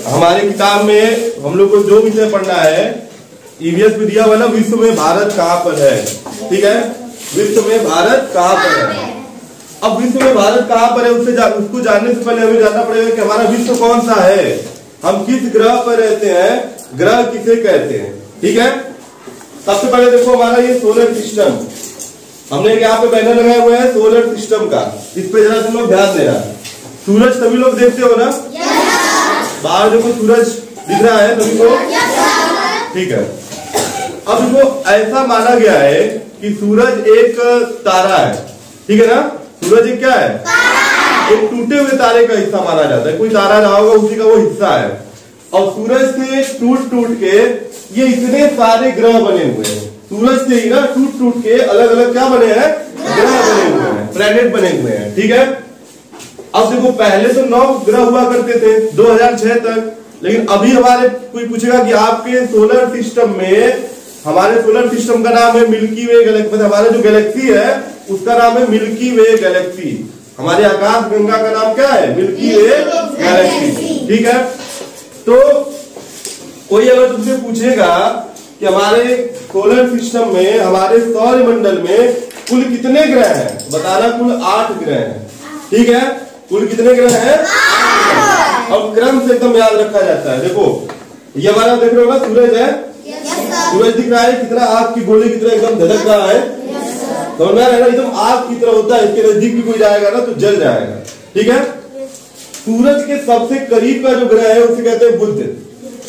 हमारे किताब में हम लोग को जो विषय पढ़ना है, ईवीएस में दिया हुआ ना, विश्व में भारत कहाँ पर है। ठीक है, विश्व में भारत कहाँ पर है। अब विश्व में भारत कहाँ पर है उसको जानने से पहले हमें जानना पड़ेगा कि हमारा विश्व कौन सा है, हम किस ग्रह पर रहते हैं, ग्रह किसे कहते हैं। ठीक है, सबसे पहले देखो हमारा ये सोलर सिस्टम, हमने यहाँ पे बैनर लगाए हुए हैं सोलर सिस्टम का, इस पे जरा तुम लोग ध्यान देना। सूरज सभी लोग देखते हो ना, बाहर देखो सूरज दिख रहा है सभी को। ठीक है, अब देखो ऐसा माना गया है कि सूरज एक तारा है। ठीक है ना, सूरज एक क्या है, एक टूटे हुए तारे का हिस्सा माना जाता है। कोई तारा रहा होगा उसी का वो हिस्सा है, और सूरज से टूट टूट के ये इतने सारे ग्रह बने हुए हैं। सूरज से ही ना टूट टूट के अलग अलग क्या बने हैं, ग्रह बने हुए हैं, प्लैनेट बने हुए हैं। ठीक है, अब देखो पहले तो 9 ग्रह हुआ करते थे 2006 तक, लेकिन अभी हमारे कोई पूछेगा कि आपके सोलर सिस्टम में, हमारे सोलर सिस्टम का नाम है मिल्की वे गैलेक्सी, मतलब हमारा जो गैलेक्सी है उसका नाम है मिल्की वे गैलेक्सी। हमारे आकाश गंगा का नाम क्या है, मिल्की वे गैलेक्सी। ठीक है, तो कोई अगर तुमसे पूछेगा कि हमारे सोलर सिस्टम में, हमारे सौर मंडल में कुल कितने ग्रह हैं, बताना कुल 8 ग्रह हैं। ठीक है, कुल कितने ग्रह हैं, और क्रम से एकदम याद रखा जाता है। देखो ये हमारा देख रहे हो ना, सूरज है, सूरज दिख रहा है, कितना आग की गोली की तरह एकदम धधक रहा है, समझ में आ रहा है ना, एकदम आग की तरह होता है, इसके नजदीक भी कोई जाएगा ना तो जल जाएगा। ठीक है, सूरज के सबसे करीब का जो ग्रह है उसे कहते हैं बुध,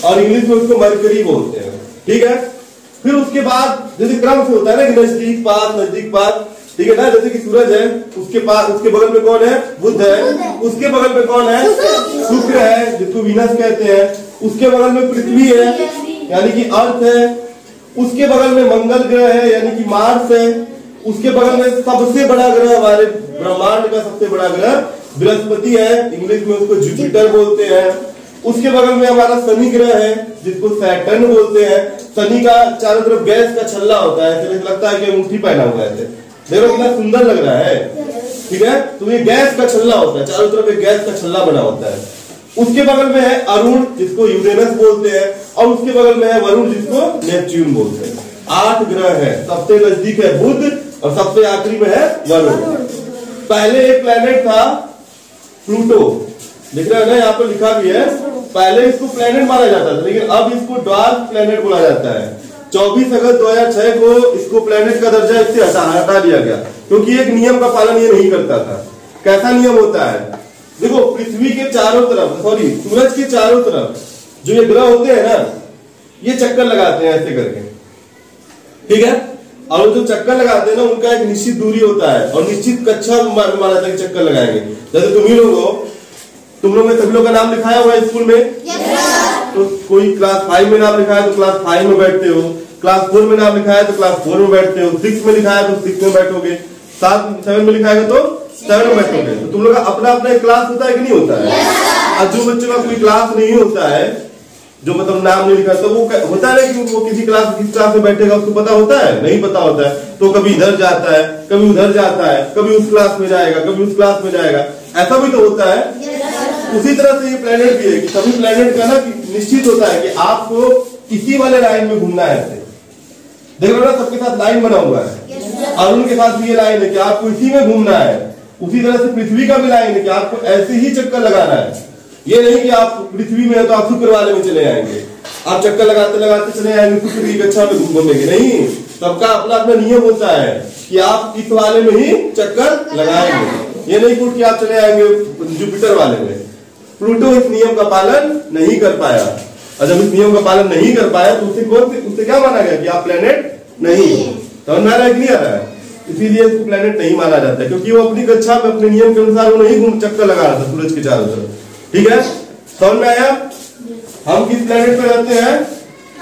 और इंग्लिश में उसको मरकरी बोलते हैं। ठीक है, फिर उसके बाद जैसे क्रम से होता है ना कि नजदीक पास नजदीक पास। ठीक है ना, जैसे कि सूरज है, उसके पास, उसके बगल में कौन है, बुध है, उसके बगल में कौन है, शुक्र है जिसको वीनस कहते हैं, उसके बगल में पृथ्वी है यानी कि अर्थ है, उसके बगल में मंगल ग्रह है यानी कि मार्स है, उसके बगल में सबसे बड़ा ग्रह, हमारे ब्रह्मांड का सबसे बड़ा ग्रह बृहस्पति है, इंग्लिश में उसको जुपिटर बोलते हैं। उसके बगल में हमारा शनि ग्रह है जिसको सैटर्न बोलते हैं। शनि का चारों तरफ गैस का छल्ला होता है, ऐसे लगता है कि अंगूठी पहना हुआ है, देखो कितना सुंदर लग रहा है। ठीक है, तो ये गैस का छल्ला होता है, चारों तरफ एक गैस का छल्ला बना होता है। उसके बगल में है अरुण जिसको यूरेनस बोलते हैं, और उसके बगल में है वरुण जिसको नेपच्यून बोलते हैं। 8 ग्रह है, सबसे नजदीक है बुध और सबसे आखिरी में है वरुण। पहले एक प्लेनेट था प्लूटो, दिख रहा है ना, यहाँ पर लिखा भी है, पहले इसको प्लेनेट माना जाता था, लेकिन अब इसको डार्क प्लेनेट बोला जाता है। 24 अगस्त 2006 को इसको प्लेनेट का दर्जा इससे हटा दिया गया, क्योंकि एक नियम का पालन ये नहीं करता था। कैसा नियम होता है, देखो पृथ्वी के चारों तरफ, सॉरी सूरज के चारों तरफ जो ये ग्रह होते हैं ना, ये चक्कर लगाते हैं ऐसे करके। ठीक है, और जो चक्कर लगाते हैं ना उनका एक निश्चित दूरी होता है और निश्चित कक्षा माना जाता है चक्कर लगाएंगे। जैसे तुम ही लोग हो, तुम लोग में सभी लोग का नाम लिखाया हुआ है स्कूल में, तो कोई क्लास 5 में नाम लिखा है तो क्लास 5 में बैठते हो, क्लास 4 में नाम लिखा है तो क्लास 4 में बैठते हो, 6 में लिखा है तो 6 में बैठोगे, 7 में लिखा है तो 7 में बैठोगे। तो तुम लोग का अपना अपना एक क्लास होता है कि नहीं होता है। और जो बच्चों का कोई क्लास नहीं होता है, जो मतलब नाम नहीं लिखा, तो वो होता है कि वो किस क्लास में बैठेगा उसको पता होता है, नहीं पता होता है, तो कभी इधर जाता है, कभी उधर जाता है, कभी उस क्लास में जाएगा, कभी उस क्लास में जाएगा, ऐसा भी तो होता है। उसी तरह से ये प्लेनेट भी है कि सभी प्लेनेट का ना निश्चित होता है कि आपको इसी वाले लाइन में घूमना है। देख लो ना, सबके साथ लाइन बना हुआ है, अरुण के साथ भी ये लाइन है कि आपको इसी में घूमना है। उसी तरह से पृथ्वी का भी लाइन है कि आपको ऐसे ही चक्कर लगाना है। ये नहीं कि आप पृथ्वी में है तो आप शुक्र वाले में चले आएंगे, आप चक्कर लगाते लगाते चले आएंगे शुक्र की कक्षा में घूमेंगे, नहीं। सबका अपना अपना नियम होता है कि आप इस वाले में ही चक्कर लगाएंगे, ये नहीं कि आप चले आएंगे जुपिटर वाले में। प्लूटो इस नियम का पालन नहीं कर पाया, और जब इस नियम का पालन नहीं कर पाया तो उससे क्या माना गया कि आप प्लेनेट नहीं। समझ में आ रहा है कि नहीं आ रहा है, इसीलिए इसको प्लेनेट नहीं माना जाता है, क्योंकि वो अपनी कक्षा में अपने नियम के अनुसार वो नहीं चक्कर लगा रहा था सूरज के चारों तरफ। ठीक है, समझ में आया। हम किस प्लेनेट पे रहते हैं,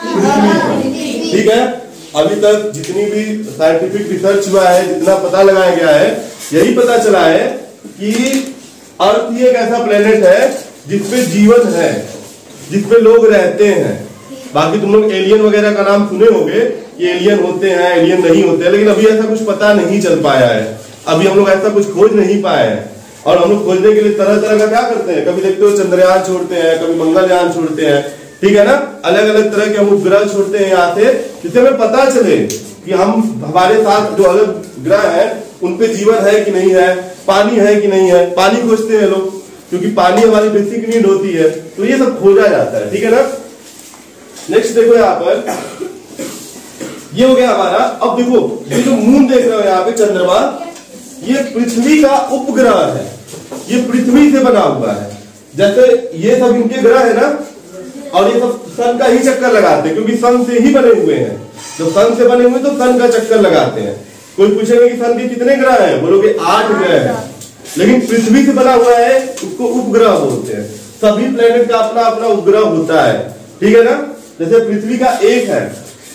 पृथ्वी पर। ठीक है, अभी तक जितनी भी साइंटिफिक रिसर्च हुआ है, जितना पता लगाया गया है, यही पता चला है कि अर्थ ही एक ऐसा प्लेनेट है जिसपे जीवन है, जिसपे लोग रहते हैं। बाकी तुम लोग एलियन वगैरह का नाम सुने होंगे, ये एलियन होते हैं, एलियन नहीं होते हैं, लेकिन अभी ऐसा कुछ पता नहीं चल पाया है, अभी हम लोग ऐसा कुछ खोज नहीं पाए हैं। और हम लोग खोजने के लिए तरह तरह का क्या करते हैं, कभी देखते हो चंद्रयान छोड़ते हैं, कभी मंगलयान छोड़ते हैं, ठीक है ना, अलग अलग तरह के हम उपग्रह छोड़ते हैं यहाँ से, जिससे हमें पता चले कि हमारे साथ जो अलग ग्रह है उन पे जीवन है कि नहीं है, पानी है कि नहीं है। पानी खोजते हैं लोग, क्योंकि पानी हमारी बेसिक नीड होती है, तो ये सब खोजा जाता है, ठीक है ना। नेक्स्ट देखो यहाँ पर, ये हो गया हमारा। अब देखो ये जो मून देख रहे हो यहाँ पे, चंद्रमा, ये पृथ्वी का उपग्रह है, ये पृथ्वी से बना हुआ है। जैसे ये सब इनके ग्रह है ना, और ये सब सन का ही चक्कर लगाते हैं, क्योंकि सन से ही बने हुए हैं। जब सन से बने हुए तो सन का चक्कर लगाते हैं। कोई पूछेगा कि सन के कितने ग्रह हैं, बोलोगे 8 ग्रह हैं, लेकिन पृथ्वी से बना हुआ है, उसको उपग्रह बोलते हैं। सभी प्लेनेट का अपना अपना उपग्रह होता है, ठीक है ना। जैसे पृथ्वी का एक है,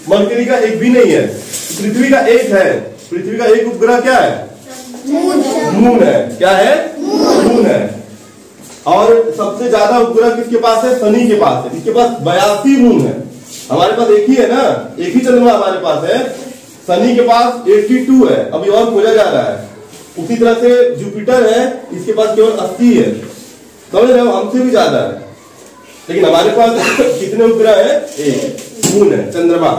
मरकरी का एक भी नहीं है, पृथ्वी का एक है। पृथ्वी का एक उपग्रह क्या है, मून है। क्या है, मून है। और सबसे ज्यादा उपग्रह किसके पास है, शनि के पास है, जिसके पास 82 मून है। हमारे पास एक ही है ना, एक ही चंद्रमा हमारे पास है, शनि के पास 82 है, अभी और खोजा जा रहा है। उसी तरह से जुपिटर है, इसके पास केवल 80 है, समझ रहे हो, हमसे भी ज्यादा है। लेकिन हमारे पास कितने उपग्रह है, एक मून है, चंद्रमा,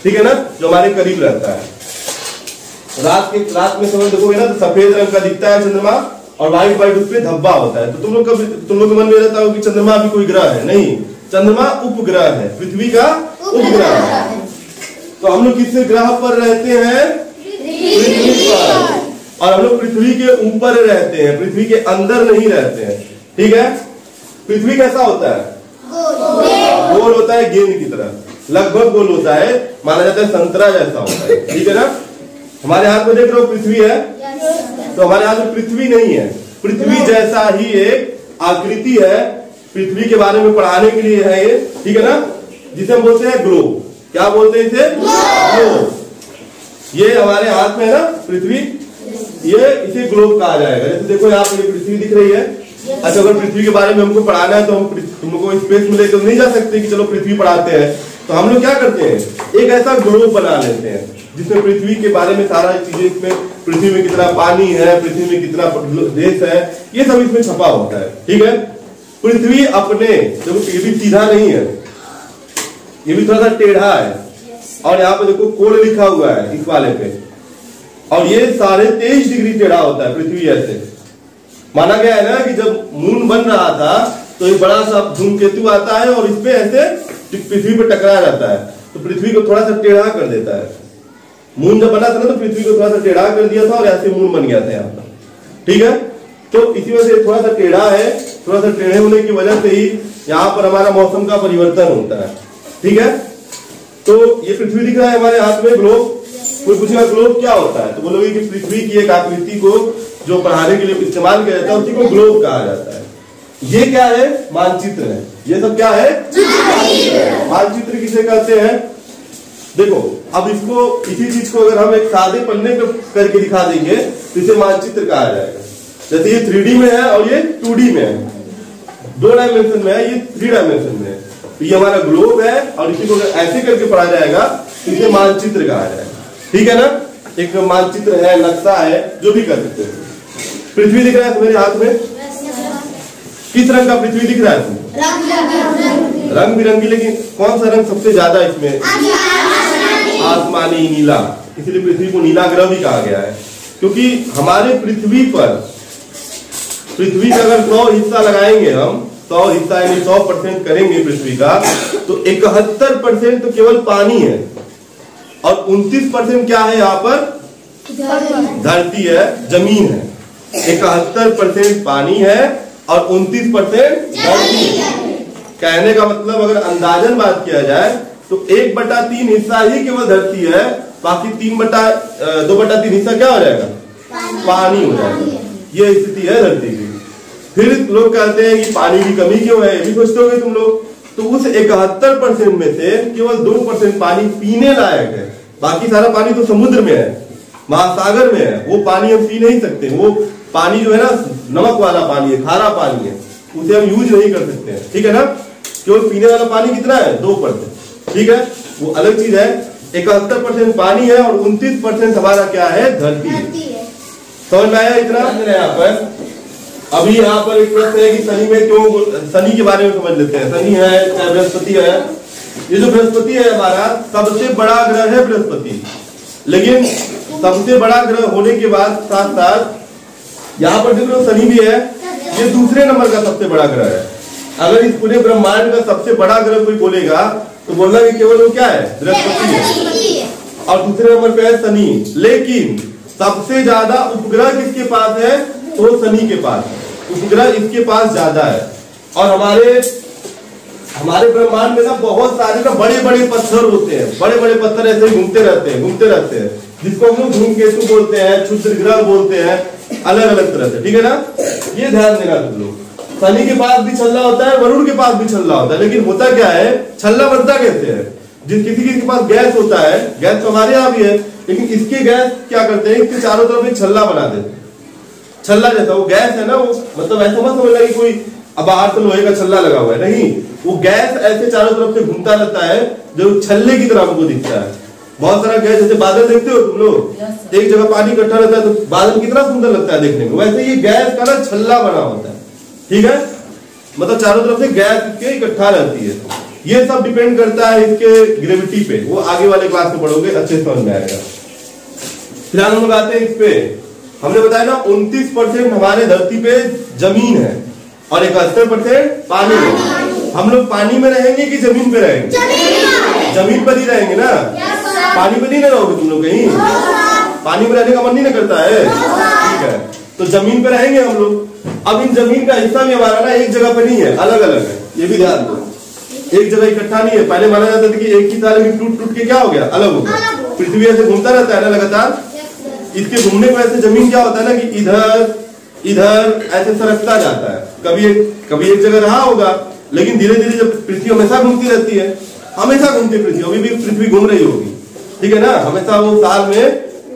ठीक है ना, जो हमारे करीब रहता है। रात में समय देखोगे ना तो सफेद रंग का दिखता है चंद्रमा, और व्हाइट व्हाइट उस पर धब्बा होता है। तो तुम लोग के मन में रहता हो कि चंद्रमा भी कोई ग्रह है, नहीं, चंद्रमा उपग्रह है, पृथ्वी का उपग्रह है। तो हम लोग किस ग्रह पर रहते हैं, पृथ्वी पर, और हम लोग पृथ्वी के ऊपर रहते हैं, पृथ्वी के अंदर नहीं रहते हैं, ठीक है। पृथ्वी कैसा होता है, गोल होता है, गेंद की तरह, लगभग गोल होता है, माना जाता है संतरा जैसा होता है, ठीक है ना। हमारे हाथ में देख रहे हो पृथ्वी है, तो हमारे हाथ में पृथ्वी नहीं है, पृथ्वी जैसा ही एक आकृति है, पृथ्वी के बारे में पढ़ाने के लिए है ये, ठीक है ना, जिसे हम बोलते हैं ग्लोब। क्या बोलते हैं इसे, ग्लोब। ये हमारे हाथ में है ना पृथ्वी, ये इसे ग्लोब कहा जाएगा। जैसे देखो यहाँ पे पृथ्वी दिख रही है। अच्छा, अगर पृथ्वी के बारे में हमको पढ़ाना है तो हम तुम लोग को स्पेस मिले तो नहीं जा सकते कि चलो पृथ्वी पढ़ाते हैं, तो हम लोग क्या करते हैं, एक ऐसा ग्लोब बना लेते हैं जिसमें पृथ्वी के बारे में सारा चीजें, इसमें पृथ्वी में कितना पानी है, पृथ्वी में कितना देश है, ये सब इसमें छपा होता है, ठीक है। पृथ्वी अपने, देखो ये भी सीधा नहीं है, ये भी थोड़ा सा टेढ़ा है, और यहाँ पे देखो कोण लिखा हुआ है इस वाले पे, और ये 23.5 डिग्री टेढ़ा होता है पृथ्वी ऐसे। माना गया है ना कि जब मून बन रहा था तो एक बड़ा सा धूमकेतु आता है और इस पे ऐसे पृथ्वी पे टकरा जाता है, तो पृथ्वी को थोड़ा सा टेढ़ा कर देता है। मून जब बना था ना तो पृथ्वी को थोड़ा सा टेढ़ा कर दिया था और ऐसे मून बन गया था यहाँ पर, ठीक है। तो इसी वजह से थोड़ा सा टेढ़ा है, थोड़ा सा टेढ़े होने की वजह से ही यहाँ पर हमारा मौसम का परिवर्तन होता है, ठीक है। तो ये पृथ्वी दिख रहा है हमारे हाथ में, ग्लोब। कोई पूछेगा ग्लोब क्या होता है, तो बोलोगे कि पृथ्वी की एक आकृति को जो पढ़ाने के लिए इस्तेमाल किया जाता है उसी को ग्लोब कहा जाता है। ये क्या है, मानचित्र है। ये सब क्या है, मानचित्र किसे कहते हैं। देखो अब इसको, इसी चीज को अगर हम एक सादे पन्ने पे करके दिखा देंगे तो इसे मानचित्र कहा जाएगा। जैसे ये 3D में है और ये 2D में है, 2 डायमेंशन में है, ये 3 डायमेंशन में है। तो ये हमारा ग्लोब है, और इसी को अगर ऐसे करके पढ़ा जाएगा तो इसे मानचित्र कहा जाएगा, ठीक है ना। एक मानचित्र है, नक्शा है, जो भी कर सकते हैं। पृथ्वी दिख रहा है मेरे हाथ में, किस रंग का पृथ्वी दिख रहा है, रंग बिरंगी। लेकिन कौन सा रंग सबसे ज्यादा इसमें, आसमानी नीला, इसलिए पृथ्वी को नीला ग्रह भी कहा गया है। क्योंकि हमारे पृथ्वी पर, पृथ्वी का अगर 100 हिस्सा लगाएंगे हम, 100 हिस्सा यानी 100% करेंगे पृथ्वी का, तो 71% तो केवल पानी है, और 29% क्या है, यहाँ पर धरती है, जमीन है। 71% पानी है और 29% धरती है। कहने का मतलब अगर अंदाजन बात किया जाए तो 1/3 हिस्सा ही केवल धरती है, बाकी 2/3 हिस्सा क्या हो जाएगा, पानी हो जाएगा। ये स्थिति है धरती की। फिर लोग कहते हैं कि पानी की कमी क्यों है, ये भी सोचते होंगे तुम लोग। तो उस 71% में से केवल 2% पानी पीने लायक है, बाकी सारा पानी तो समुद्र में है, महासागर में है, वो पानी हम पी नहीं सकते। वो पानी जो है ना, नमक वाला पानी है, खारा पानी है, उसे हम यूज नहीं कर सकते हैं, ठीक है ना। केवल पीने वाला पानी कितना है, 2%, ठीक है, वो अलग चीज है। 71% पानी है और 29% हमारा क्या है, धरती है। समझ में आया इतना यहाँ पर। अभी यहाँ पर एक प्रश्न है कि शनि में क्यों, शनि के बारे में समझ लेते हैं। शनि है चाहे बृहस्पति है, ये जो बृहस्पति है हमारा सबसे बड़ा ग्रह है बृहस्पति, लेकिन सबसे बड़ा ग्रह होने के बाद साथ साथ यहाँ पर देखो शनि भी है, ये दूसरे नंबर का सबसे बड़ा ग्रह है। अगर इस पूरे ब्रह्मांड का सबसे बड़ा ग्रह कोई बोलेगा तो बोलना कि केवल वो क्या है, बृहस्पति है, और दूसरे नंबर पे है शनि। लेकिन सबसे ज्यादा उपग्रह किसके पास है, तो शनि के पास है, उपग्रह इसके पास ज्यादा है। और हमारे ब्रह्मांड में ना बहुत सारे ना बड़े बड़े पत्थर होते हैं, बड़े बड़े पत्थर ऐसे ही घूमते रहते हैं, जिसको हम लोग धूमकेतु बोलते हैं, क्षुद्र ग्रह बोलते हैं, अलग अलग तरह से, ठीक है ना। ये ध्यान देना तुम लोग, शनि के पास भी छल्ला होता है, वरुण के पास भी छल्ला होता है, लेकिन होता क्या है, छल्ला बनता कैसे है, जिस किसी के पास गैस होता है, गैस तो हमारे यहाँ भी है, लेकिन इसके गैस क्या करते हैं, इसके चारों तरफ एक छल्ला बना देते हैं, छल्ला जैसा वो गैस है ना, वो मतलब ऐसा मत समझ लगे कोई अब बाहर तो लोहे का छल्ला लगा हुआ है, नहीं, वो गैस ऐसे चारों तरफ से घूमता रहता है जो छल्ले की तरह हमको दिखता है। बहुत सारा गैस, जैसे बादल देखते हो तुम लोग, एक जगह पानी इकट्ठा रहता है तो बादल कितना सुंदर लगता है देखने में, वैसे ये गैस का ना छल्ला बना होता है, ठीक है, मतलब चारों तरफ से गैस इसके इकट्ठा रहती है। ये सब डिपेंड करता है इसके ग्रेविटी पे, वो आगे वाले क्लास में पढ़ोगे, अच्छे से समझ में आएगा। फिलहाल हम लोग आते हैं इस पे, हमने बताया ना 29% हमारे धरती पे जमीन है और 71% पानी है। हम लोग पानी में रहेंगे कि जमीन पे रहेंगे, जमीन पर ही रहेंगे ना, पानी पे नहीं रहोगे तुम लोग कहीं, पानी में रहने का मन नहीं ना करता है, ठीक है, तो जमीन पे रहेंगे हम लोग। अब इन जमीन का हिस्सा भी हमारा ना एक जगह पे नहीं है, अलग अलग है, ये भी ध्यान दो, एक जगह इकट्ठा नहीं है। पहले माना जाता था कि एक ही तारे में टूट टूट के क्या हो गया, अलग हो गया, पृथ्वी ऐसे घूमता रहता है ना लगातार, इसके घूमने की वजह से जमीन क्या होता है ना कि इधर इधर ऐसे सरकता जाता है, कभी एक जगह रहा होगा, लेकिन धीरे धीरे जब पृथ्वी हमेशा घूमती रहती है, हमेशा घूमती है पृथ्वी, अभी भी पृथ्वी घूम रही होगी, ठीक है ना, हमेशा वो साल में,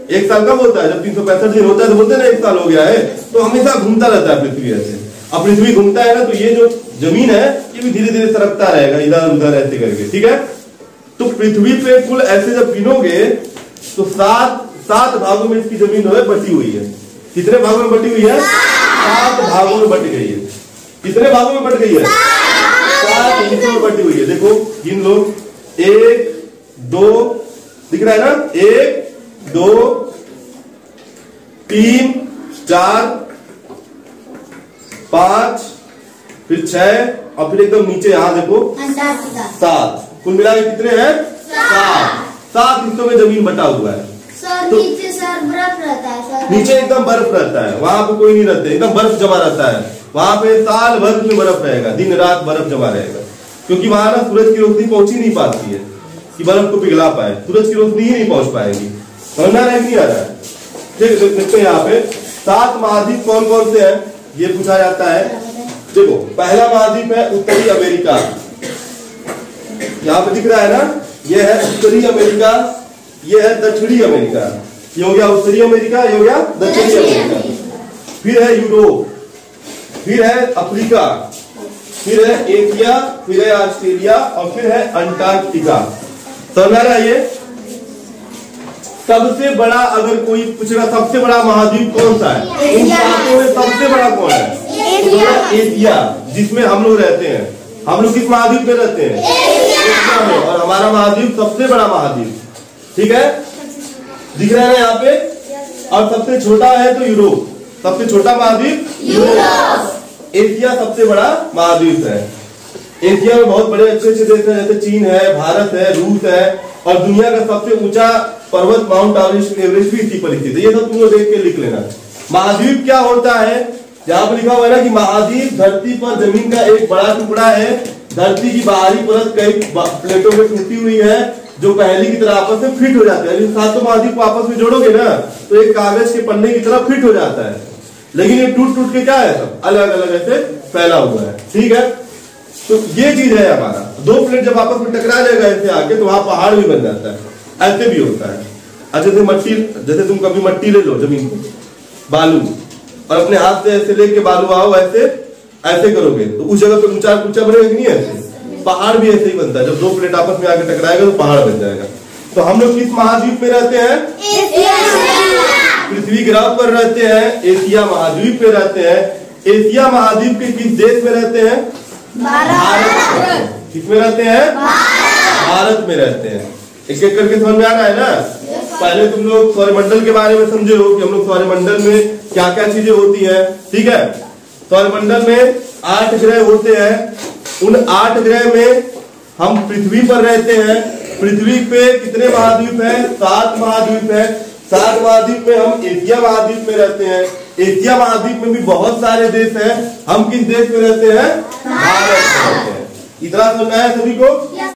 एक साल कब होता है, जब 365 दिन होता है तो बोलते हैं ना एक साल हो गया है, तो हमेशा घूमता रहता है पृथ्वी ऐसे। अब पृथ्वी घूमता है ना, तो ये जो जमीन है ये भी धीरे धीरे सरकता रहेगा इधर उधर ऐसे करके, ठीक है। तो पृथ्वी पे कुल ऐसे जब गिनोगे तो सात भागों में इसकी जमीन बटी हुई है। कितने भागों में बटी हुई है, 7 भागों में बट गई है। कितने भागों में बट गई है, 7 हिस्सों में बटी हुई है। देखो गिन लो, 1 2 दिख रहा है ना, 1 2 3 4 5 फिर 6 और फिर एकदम नीचे यहां देखो 7, कुल मिला के कितने हैं, 7 हिस्सों में जमीन बटा हुआ है। तो नीचे सर बर्फ रहता है सर, नीचे एकदम बर्फ रहता है, वहां पे कोई नहीं रहता, एकदम बर्फ जमा रहता है, वहां पे साल भर में बर्फ रहेगा, दिन रात बर्फ जमा रहेगा, क्योंकि वहां ना सूरज की रोशनी पहुंच ही नहीं पाती है कि बर्फ को पिघला पाए, सूरज की रोशनी ही नहीं पहुंच पाएगी। समझना है नहीं आ रहा है, देखते हैं यहाँ पे 7 महाद्वीप कौन कौन से हैं, ये पूछा जाता है। देखो पहला महाद्वीप है उत्तरी अमेरिका, यहाँ पे दिख रहा है ना, ये है उत्तरी अमेरिका, ये है दक्षिणी अमेरिका, ये हो गया उत्तरी अमेरिका, ये हो गया दक्षिणी अमेरिका। फिर है यूरोप, फिर है अफ्रीका, फिर है एशिया, फिर है ऑस्ट्रेलिया और फिर है अंटार्कटिका। समझ रहा है। ये सबसे बड़ा, अगर कोई पूछेगा सबसे बड़ा महाद्वीप कौन सा है, इन सातों में सबसे बड़ा कौन है, एशिया, जिसमें हम लोग रहते हैं। हम लोग किस महाद्वीप में रहते हैं, एशिया में, और हमारा महाद्वीप सबसे बड़ा महाद्वीप, ठीक है, दिख रहा है ना यहाँ पे। और सबसे छोटा है तो यूरोप, सबसे छोटा महाद्वीप यूरोप। एशिया सबसे बड़ा महाद्वीप है। एशिया में बहुत बड़े अच्छे अच्छे देश हैं, जैसे चीन है, भारत है, रूस है, और दुनिया का सबसे ऊंचा पर्वत माउंट एवरेस्ट भी इसी पर स्थित है। ये सब तुम लोग देख के लिख लेना। महाद्वीप क्या होता है, यहाँ पर लिखा हुआ है ना कि महाद्वीप धरती पर जमीन का एक बड़ा टुकड़ा है, धरती की बाहरी परत कई प्लेटों में टूटी हुई है, जो पहले की तरह आपस में फिट हो जाते हैं। सातों महाद्वीप को आपस में जोड़ोगे ना तो एक कागज के पन्ने की तरह फिट हो जाता है, लेकिन ये टूट टूट के क्या है, सब अलग अलग ऐसे फैला हुआ है, ठीक है। तो ये चीज है हमारा, 2 प्लेट जब आपस में टकरा जाएगा ऐसे आके तो वहां पहाड़ भी बन जाता है, ऐसे भी होता है। अच्छा जैसे तुम कभी मट्टी ले लो जमीन को, बालू, और अपने हाथ से ऐसे लेके बालू आओ, ऐसे करोगे तो उस जगह पे ऊंचा ऊंचा बनेगा कि नहीं, ऐसे पहाड़ भी ऐसे ही बनता है। जब 2 प्लेट आपस में आके टकराएगा तो पहाड़ बन जाएगा। तो हम लोग किस महाद्वीप में रहते हैं, पृथ्वी ग्रह पर रहते हैं, एशिया महाद्वीप पे रहते हैं। एशिया महाद्वीप के किस देश में रहते हैं? भारत। किसमें रहते हैं? भारत में रहते हैं। एक एक करके समझ में आ रहा है ना? पहले तुम लोग सौरमंडल के बारे में समझे हो कि हम लोग सौरमंडल में क्या क्या चीजें होती हैं। ठीक है, सौरमंडल में 8 ग्रह होते हैं। उन 8 ग्रह में हम पृथ्वी पर रहते हैं। पृथ्वी पे कितने महाद्वीप हैं? 7 महाद्वीप हैं। 7 महाद्वीप में हम एशिया महाद्वीप में रहते हैं। एशिया महाद्वीप में भी बहुत सारे देश हैं। हम किस देश में रहते हैं? भारत में रहते हैं। इतना समझना है सभी को?